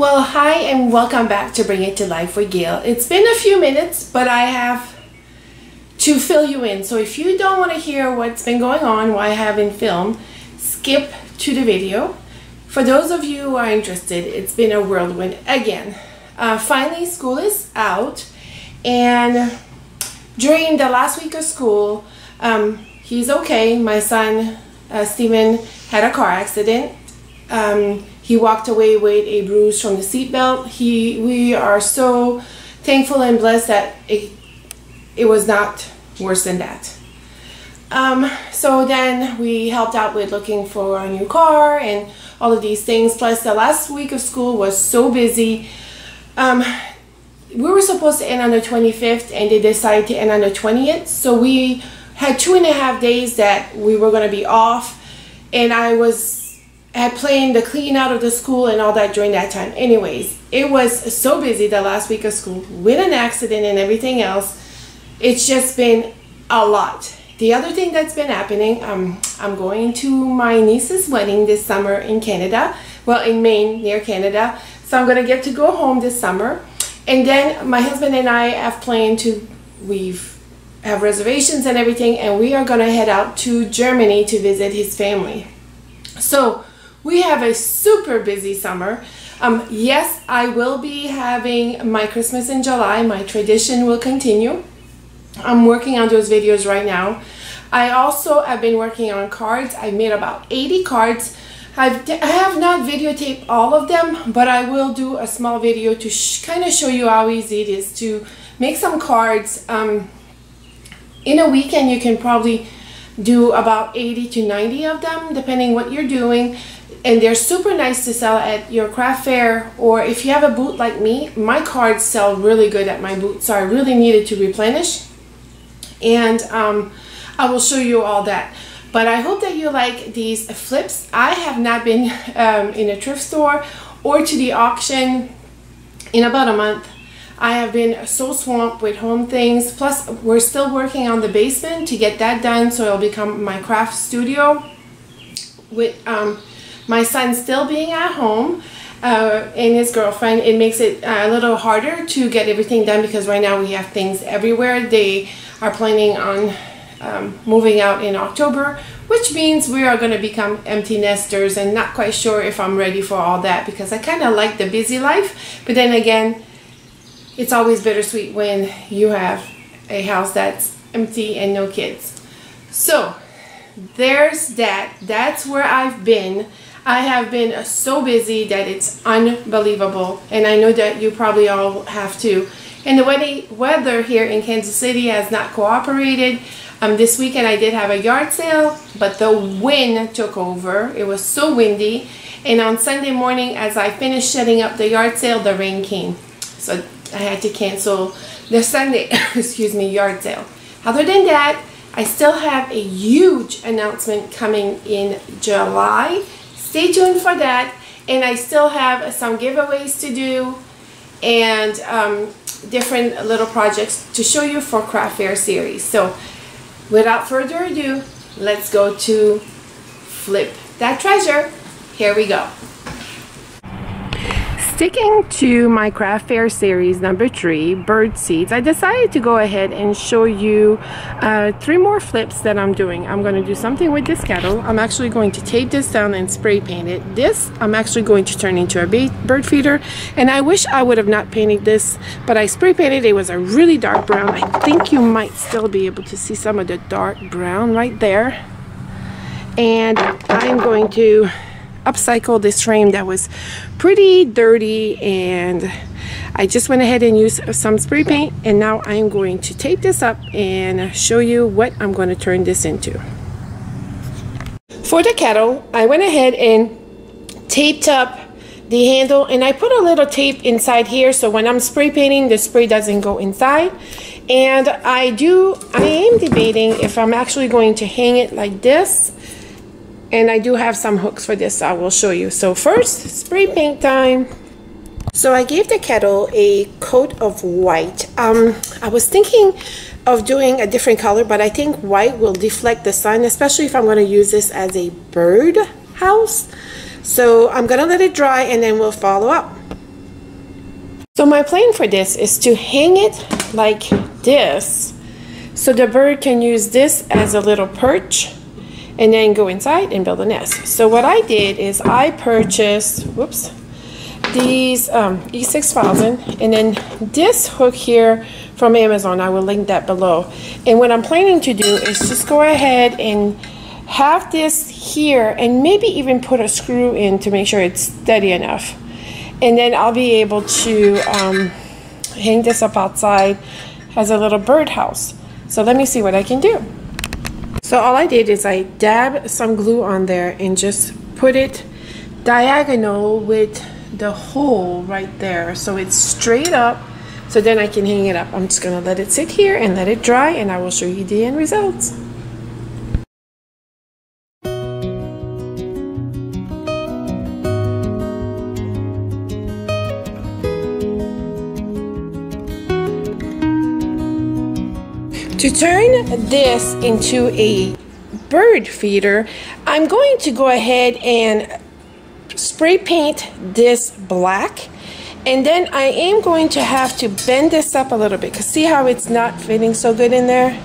Well, hi and welcome back to Bring It to Life with Gail. It's been a few minutes, but I have to fill you in. So if you don't want to hear what's been going on, why I haven't filmed, skip to the video. For those of you who are interested, it's been a whirlwind again. Finally, school is out, and during the last week of school, he's okay. My son, Steven, had a car accident. He walked away with a bruise from the seatbelt. We are so thankful and blessed that it was not worse than that. So then we helped out with looking for a new car and all of these things. Plus the last week of school was so busy. We were supposed to end on the 25th and they decided to end on the 20th. So we had 2.5 days that we were going to be off, and I had planned the clean out of the school and all that during that time. Anyways, it was so busy the last week of school with an accident and everything else. It's just been a lot. The other thing that's been happening, I'm going to my niece's wedding this summer in Canada. Well, in Maine, near Canada. So I'm going to get to go home this summer. And then my husband and I have planned to, have reservations and everything, and we are going to head out to Germany to visit his family. So we have a super busy summer. Yes, I will be having my Christmas in July. My tradition will continue. I'm working on those videos right now. I also have been working on cards. I made about 80 cards. I have not videotaped all of them, but I will do a small video to kind of show you how easy it is to make some cards. In a weekend, you can probably do about 80 to 90 of them, depending what you're doing. And they're super nice to sell at your craft fair, or if you have a booth like me, my cards sell really good at my booth, so I really needed to replenish. And I will show you all that. But I hope that you like these flips. I have not been in a thrift store or to the auction in about a month. I have been so swamped with home things. Plus, we're still working on the basement to get that done, so it'll become my craft studio with my son still being at home and his girlfriend. It makes it a little harder to get everything done because right now we have things everywhere. They are planning on moving out in October, which means we are going to become empty nesters, and not quite sure if I'm ready for all that because I kind of like the busy life. But then again, it's always bittersweet when you have a house that's empty and no kids. So there's that. That's where I've been. I have been so busy that it's unbelievable, and I know that you probably all have too. And the weather here in Kansas City has not cooperated. This weekend I did have a yard sale, but the wind took over. It was so windy, and on Sunday morning as I finished setting up the yard sale, the rain came. So I had to cancel the Sunday excuse me, yard sale. Other than that, I still have a huge announcement coming in July. Stay tuned for that. And I still have some giveaways to do and different little projects to show you for craft fair series. So without further ado, let's go to Flip That Treasure. Here we go. Sticking to my craft fair series number 3, bird seeds, I decided to go ahead and show you 3 more flips that I'm doing. I'm going to do something with this kettle. I'm actually going to tape this down and spray paint it. This I'm actually going to turn into a bird feeder, and I wish I would have not painted this, but I spray painted. It was a really dark brown. I think you might still be able to see some of the dark brown right there. And I'm going to upcycle this frame that was pretty dirty, and I just went ahead and used some spray paint, and now I'm going to tape this up and show you what I'm going to turn this into. For the kettle, I went ahead and taped up the handle, and I put a little tape inside here so when I'm spray painting, the spray doesn't go inside. And I am debating if I'm actually going to hang it like this. And I do have some hooks for this, so I will show you. So first, spray paint time. So I gave the kettle a coat of white. I was thinking of doing a different color, but I think white will deflect the sun, especially if I'm going to use this as a bird house. So I'm going to let it dry and then we'll follow up. So my plan for this is to hang it like this so the bird can use this as a little perch and then go inside and build a nest. So what I did is I purchased, whoops, these E6000 and then this hook here from Amazon. I will link that below. And what I'm planning to do is just go ahead and have this here and maybe even put a screw in to make sure it's steady enough. And then I'll be able to hang this up outside as a little birdhouse. So let me see what I can do. So all I did is I dabbed some glue on there and just put it diagonal with the hole right there so it's straight up, so then I can hang it up. I'm just gonna let it sit here and let it dry, and I will show you the end results. To turn this into a bird feeder, I'm going to go ahead and spray paint this black, and then I am going to have to bend this up a little bit because see how it's not fitting so good in there?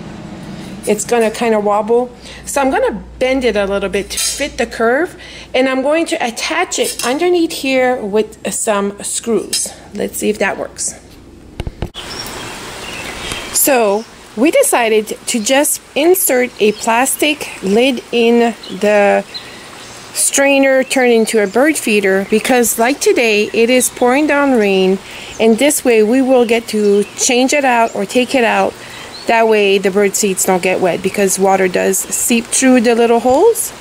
It's gonna kind of wobble. So I'm gonna bend it a little bit to fit the curve, and I'm going to attach it underneath here with some screws. Let's see if that works. So we decided to just insert a plastic lid in the strainer, turn into a bird feeder, because like today it is pouring down rain, and this way we will get to change it out or take it out. That way the bird seeds don't get wet because water does seep through the little holes.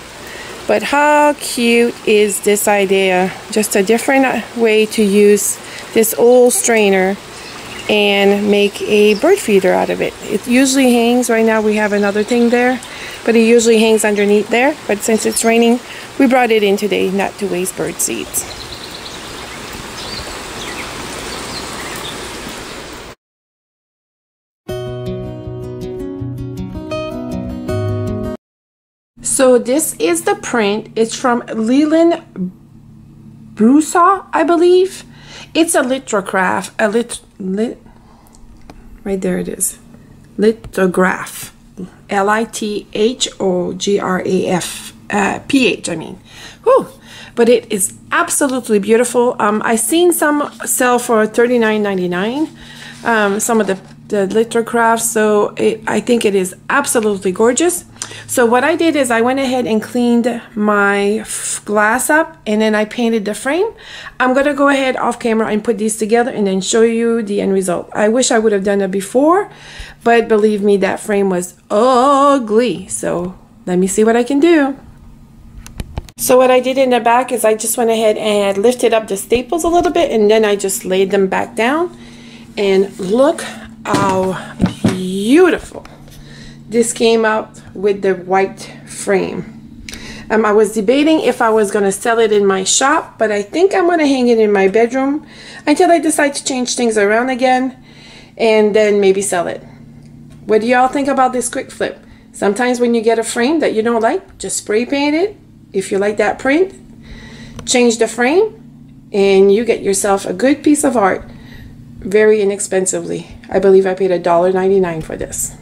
But how cute is this idea? Just a different way to use this old strainer and make a bird feeder out of it. It usually hangs, right now we have another thing there, but it usually hangs underneath there. But since it's raining, we brought it in today not to waste bird seeds. So this is the print. It's from Leland Broussard, I believe. It's a lithograph, right there it is, lithograph, L-I-T-H-O-G-R-A-F, P-H, I mean. Whew. But it is absolutely beautiful. I seen some sell for $39.99, some of the lithographs, so I think it is absolutely gorgeous. So what I did is I went ahead and cleaned my glass up, and then I painted the frame. I'm gonna go ahead off camera and put these together and then show you the end result. I wish I would have done it before, but believe me, that frame was ugly. So let me see what I can do. So what I did in the back is I just went ahead and lifted up the staples a little bit, and then I just laid them back down, and look how beautiful this came out with the white frame. I was debating if I was going to sell it in my shop, but I think I'm going to hang it in my bedroom until I decide to change things around again, and then maybe sell it. What do y'all think about this quick flip? Sometimes when you get a frame that you don't like, just spray paint it. If you like that print, change the frame, and you get yourself a good piece of art very inexpensively. I believe I paid $1.99 for this.